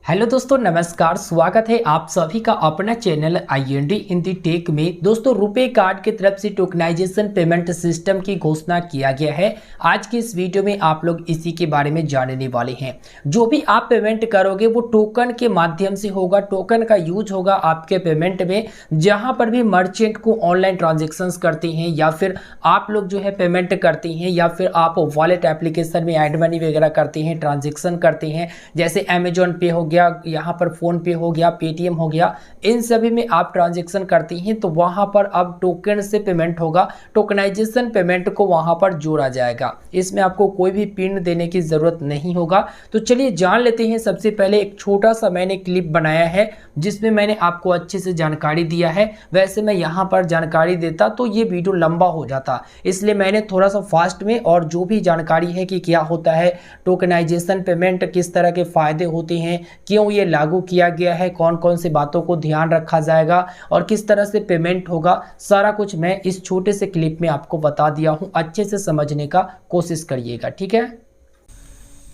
Hello दोस्तों, नमस्कार। स्वागत है आप सभी का अपना चैनल IND हिंदी टेक में। दोस्तों, रुपे कार्ड की तरफ से टोकनाइजेशन पेमेंट सिस्टम की घोषणा किया गया है। आज की इस वीडियो में आप लोग इसी के बारे में जानने वाले हैं। जो भी आप पेमेंट करोगे वो टोकन के माध्यम से होगा। टोकन का यूज होगा आपके पेमेंट में। जहां पर भी मर्चेंट को ऑनलाइन ट्रांजेक्शन्स करते हैं या फिर आप लोग जो है पेमेंट करते हैं या फिर आप वॉलेट एप्लीकेशन में ऐड मनी वगैरह करते हैं, ट्रांजेक्शन करते हैं, जैसे अमेजॉन पे हो गया, यहाँ पर फोन पे हो गया, पेटीएम हो गया, इन सभी में आप ट्रांजैक्शन करते हैं तो वहां पर अब टोकन से पेमेंट होगा। टोकनाइजेशन पेमेंट को वहां पर जोड़ा जाएगा। इसमें आपको कोई भी पिन देने की जरूरत नहीं होगा। तो चलिए जान लेते हैं। सबसे पहले एक छोटा सा मैंने क्लिप बनाया है जिसमें मैंने आपको अच्छे से जानकारी दिया है। वैसे मैं यहाँ पर जानकारी देता तो ये वीडियो लंबा हो जाता, इसलिए मैंने थोड़ा सा फास्ट में और जो भी जानकारी है कि क्या होता है टोकनाइजेशन पेमेंट, किस तरह के फायदे होते हैं, क्यों ये लागू किया गया है, कौन कौन से बातों को ध्यान रखा जाएगा और किस तरह से पेमेंट होगा, सारा कुछ मैं इस छोटे से क्लिप में आपको बता दिया हूं। अच्छे से समझने का कोशिश करिएगा, ठीक है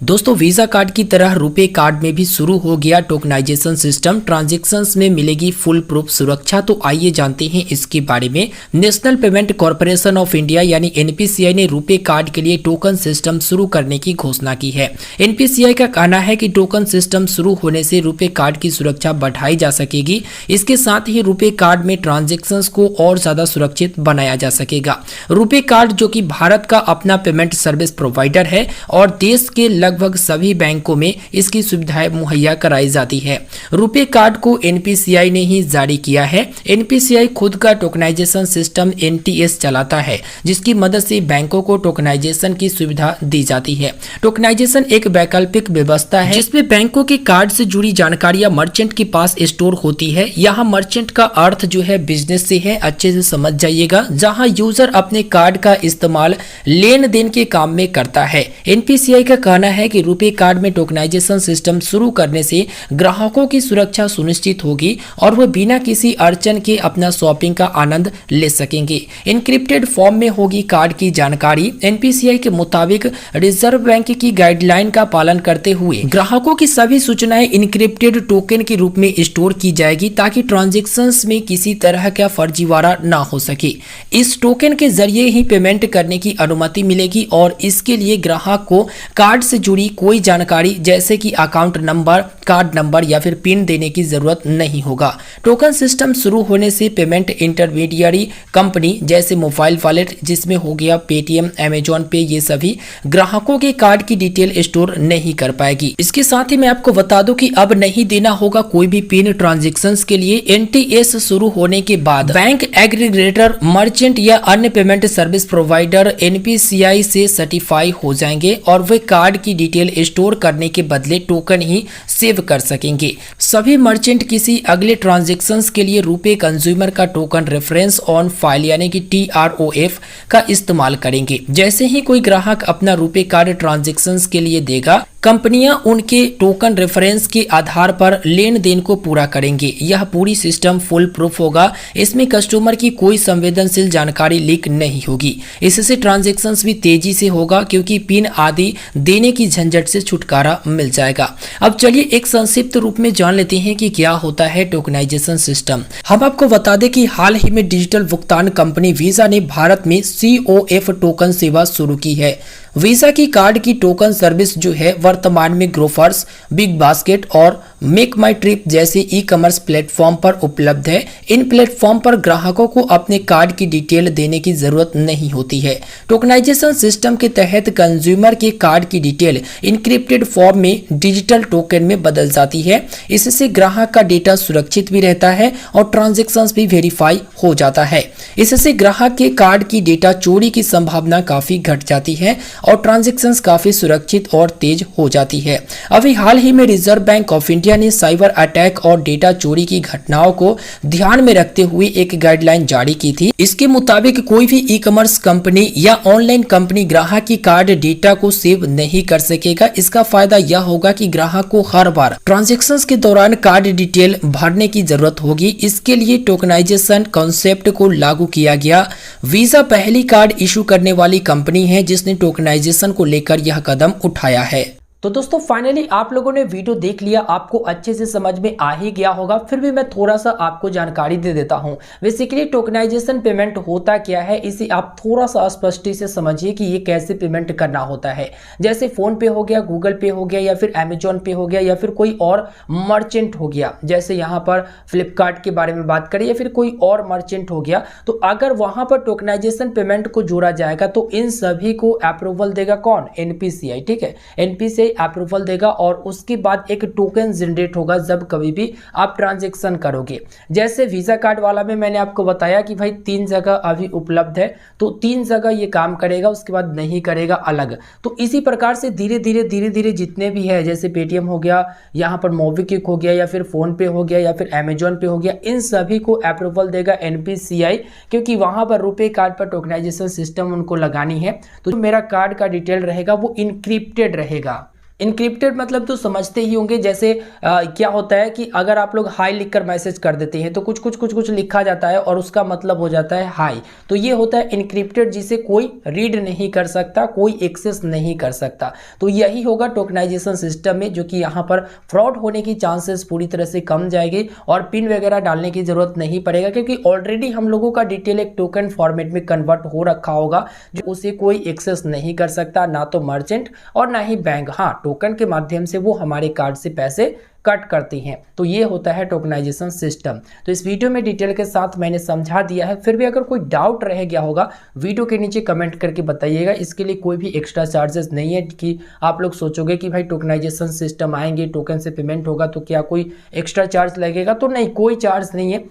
दोस्तों। वीजा कार्ड की तरह रुपे कार्ड में भी शुरू हो गया टोकनाइजेशन सिस्टम। ट्रांजैक्शंस में मिलेगी फुल प्रूफ सुरक्षा। तो आइए जानते हैं इसके बारे में। National payment corporation of India यानी NPCI ने रुपे कार्ड के लिए टोकन सिस्टम शुरू करने की घोषणा की है। NPCI का कहना है कि टोकन सिस्टम शुरू होने से रुपे कार्ड की सुरक्षा बढ़ाई जा सकेगी। इसके साथ ही रुपे कार्ड में ट्रांजेक्शन्स को और ज्यादा सुरक्षित बनाया जा सकेगा। रुपे कार्ड जो कि भारत का अपना पेमेंट सर्विस प्रोवाइडर है और देश के लगभग सभी बैंकों में इसकी सुविधाएं मुहैया कराई जाती है। रुपे कार्ड को NPCI ने ही जारी किया है। NPCI खुद का टोकनाइजेशन सिस्टम NTS चलाता है, जिसकी मदद से बैंकों को टोकनाइजेशन की सुविधा दी जाती है। टोकनाइजेशन एक वैकल्पिक व्यवस्था है जिसमें बैंकों के कार्ड से जुड़ी जानकारियां मर्चेंट के पास स्टोर होती है। यहाँ मर्चेंट का अर्थ जो है बिजनेस से है, अच्छे से समझ जाइएगा, जहाँ यूजर अपने कार्ड का इस्तेमाल लेन देन के काम में करता है। NPCI का कहना है कि रुपे कार्ड में टोकनाइजेशन सिस्टम शुरू करने से ग्राहकों की सुरक्षा सुनिश्चित होगी और वह बिना किसी अड़चन के अपना शॉपिंग का आनंद ले सकेंगे। इनक्रिप्टेड फॉर्म में होगी कार्ड की जानकारी। NPCI के मुताबिक रिजर्व बैंक की गाइडलाइन का पालन करते हुए ग्राहकों की सभी सूचनाएं इनक्रिप्टेड टोकन के रूप में स्टोर की जाएगी ताकि ट्रांजेक्शन्स में किसी तरह का फर्जीवाड़ा ना हो सके। इस टोकन के जरिए ही पेमेंट करने की अनुमति मिलेगी और इसके लिए ग्राहक को कार्ड से जुड़ी कोई जानकारी जैसे कि अकाउंट नंबर, कार्ड नंबर या फिर पिन देने की जरूरत नहीं होगा। टोकन सिस्टम शुरू होने से पेमेंट इंटरमीडियरी कंपनी जैसे मोबाइल वॉलेट जिसमें हो गया पेटीएम, अमेजॉन पे, ये सभी ग्राहकों के कार्ड की डिटेल स्टोर नहीं कर पाएगी। इसके साथ ही मैं आपको बता दूं कि अब नहीं देना होगा कोई भी पिन ट्रांजेक्शंस के लिए। NTS शुरू होने के बाद बैंक एग्रीगेटर, मर्चेंट या अन्य पेमेंट सर्विस प्रोवाइडर NPCI से सर्टिफाई हो जाएंगे और वे कार्ड की डिटेल स्टोर करने के बदले टोकन ही सेव कर सकेंगे। सभी मर्चेंट किसी अगले ट्रांजैक्शंस के लिए रुपे कंज्यूमर का टोकन रेफरेंस ऑन फाइल यानी कि TROF का इस्तेमाल करेंगे। जैसे ही कोई ग्राहक अपना रुपे कार्ड ट्रांजैक्शंस के लिए देगा, कंपनियां उनके टोकन रेफरेंस के आधार पर लेन देन को पूरा करेंगे। यह पूरी सिस्टम फुल प्रूफ होगा। इसमें कस्टमर की कोई संवेदनशील जानकारी लीक नहीं होगी। इससे ट्रांजैक्शंस भी तेजी से होगा क्योंकि पिन आदि देने की झंझट से छुटकारा मिल जाएगा। अब चलिए एक संक्षिप्त रूप में जान लेते हैं कि क्या होता है टोकनाइजेशन सिस्टम। हम आपको बता दें कि हाल ही में डिजिटल भुगतान कंपनी वीजा ने भारत में COF टोकन सेवा शुरू की है। वीजा की कार्ड की टोकन सर्विस जो है वर्तमान में ग्रोफर्स, बिग बास्केट और मेक माई ट्रिप जैसे ई-कॉमर्स प्लेटफॉर्म पर उपलब्ध है। इन प्लेटफॉर्म पर ग्राहकों को अपने कार्ड की डिटेल देने की जरूरत नहीं होती है। टोकनाइजेशन सिस्टम के तहत कंज्यूमर के कार्ड की डिटेल इनक्रिप्टेड फॉर्म में डिजिटल टोकन में बदल जाती है। इससे ग्राहक का डेटा सुरक्षित भी रहता है और ट्रांजेक्शंस भी वेरीफाई हो जाता है। इससे ग्राहक के कार्ड की डेटा चोरी की संभावना काफी घट जाती है और ट्रांजैक्शंस काफी सुरक्षित और तेज हो जाती है। अभी हाल ही में रिजर्व बैंक ऑफ इंडिया ने साइबर अटैक और डेटा चोरी की घटनाओं को ध्यान में रखते हुए एक गाइडलाइन जारी की थी। इसके मुताबिक कोई भी ई-कॉमर्स कंपनी या ऑनलाइन कंपनी ग्राहक की कार्ड डेटा को सेव नहीं कर सकेगा। इसका फायदा यह होगा कि ग्राहक को हर बार ट्रांजैक्शंस के दौरान कार्ड डिटेल भरने की जरूरत होगी। इसके लिए टोकनाइजेशन कॉन्सेप्ट को लागू किया गया। वीजा पहली कार्ड इशू करने वाली कंपनी है जिसने टोकनाइजेशन को लेकर यह कदम उठाया है। तो दोस्तों फाइनली आप लोगों ने वीडियो देख लिया, आपको अच्छे से समझ में आ ही गया होगा। फिर भी मैं थोड़ा सा आपको जानकारी दे देता हूं। बेसिकली टोकनाइजेशन पेमेंट होता क्या है, इसे आप थोड़ा सा स्पष्टि से समझिए कि ये कैसे पेमेंट करना होता है। जैसे फोन पे हो गया, गूगल पे हो गया, या फिर अमेजोन पे हो गया, या फिर कोई और मर्चेंट हो गया, जैसे यहाँ पर फ्लिपकार्ट के बारे में बात करें, या फिर कोई और मर्चेंट हो गया, तो अगर वहां पर टोकनाइजेशन पेमेंट को जोड़ा जाएगा तो इन सभी को अप्रूवल देगा कौन? एनपीसीआई। ठीक है, एनपीसीआई अप्रूवल देगा और उसके बाद एक टोकन जनरेट होगा जब कभी भी आप ट्रांजैक्शन करोगे। जैसे वीजा कार्ड वाला में मैंने आपको बताया कि भाई 3 जगह अभी उपलब्ध है, तो 3 जगह ये काम करेगा, उसके बाद नहीं करेगा अलग। तो इसी प्रकार से धीरे धीरे जितने भी है, जैसे पेटीएम हो गया, यहाँ पर मोबीक्विक हो गया, या फिर फोन पे हो गया, या फिर अमेजोन पे हो गया, इन सभी को अप्रूवल देगा एनपीसीआई, क्योंकि वहां पर रुपे कार्ड पर टोकनाइजेशन सिस्टम उनको लगानी है। तो मेरा कार्ड का डिटेल रहेगा वो इनक्रिप्टेड रहेगा। इनक्रिप्टेड मतलब तो समझते ही होंगे, जैसे क्या होता है कि अगर आप लोग हाई लिखकर मैसेज कर देते हैं तो कुछ लिखा जाता है और उसका मतलब हो जाता है हाई। तो ये होता है इनक्रिप्टेड, जिसे कोई रीड नहीं कर सकता, कोई एक्सेस नहीं कर सकता। तो यही होगा टोकनाइजेशन सिस्टम में, जो कि यहाँ पर फ्रॉड होने की चांसेस पूरी तरह से कम जाएगी और पिन वगैरह डालने की जरूरत नहीं पड़ेगा, क्योंकि ऑलरेडी हम लोगों का डिटेल एक टोकन फॉर्मेट में कन्वर्ट हो रखा होगा, जो उसे कोई एक्सेस नहीं कर सकता, ना तो मर्चेंट और ना ही बैंक। हाँ, टोकन के माध्यम से वो हमारे कार्ड से पैसे कट करती हैं। तो ये होता है टोकनाइजेशन सिस्टम। तो इस वीडियो में डिटेल के साथ मैंने समझा दिया है। फिर भी अगर कोई डाउट रह गया होगा, वीडियो के नीचे कमेंट करके बताइएगा। इसके लिए कोई भी एक्स्ट्रा चार्जेस नहीं है कि आप लोग सोचोगे कि भाई टोकनाइजेशन सिस्टम आएंगे, टोकन से पेमेंट होगा तो क्या कोई एक्स्ट्रा चार्ज लगेगा, तो नहीं, कोई चार्ज नहीं है।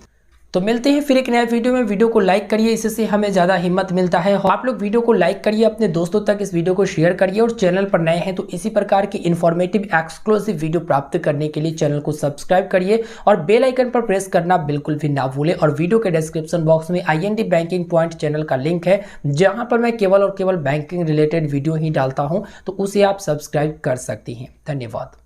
तो मिलते हैं फिर एक नया वीडियो में। वीडियो को लाइक करिए, इससे हमें ज़्यादा हिम्मत मिलता है। आप लोग वीडियो को लाइक करिए, अपने दोस्तों तक इस वीडियो को शेयर करिए, और चैनल पर नए हैं तो इसी प्रकार की इन्फॉर्मेटिव एक्सक्लूसिव वीडियो प्राप्त करने के लिए चैनल को सब्सक्राइब करिए और बेल आइकन पर प्रेस करना बिल्कुल भी ना भूलें। और वीडियो के डिस्क्रिप्शन बॉक्स में IND बैंकिंग पॉइंट चैनल का लिंक है, जहाँ पर मैं केवल और केवल बैंकिंग रिलेटेड वीडियो ही डालता हूँ, तो उसे आप सब्सक्राइब कर सकती हैं। धन्यवाद।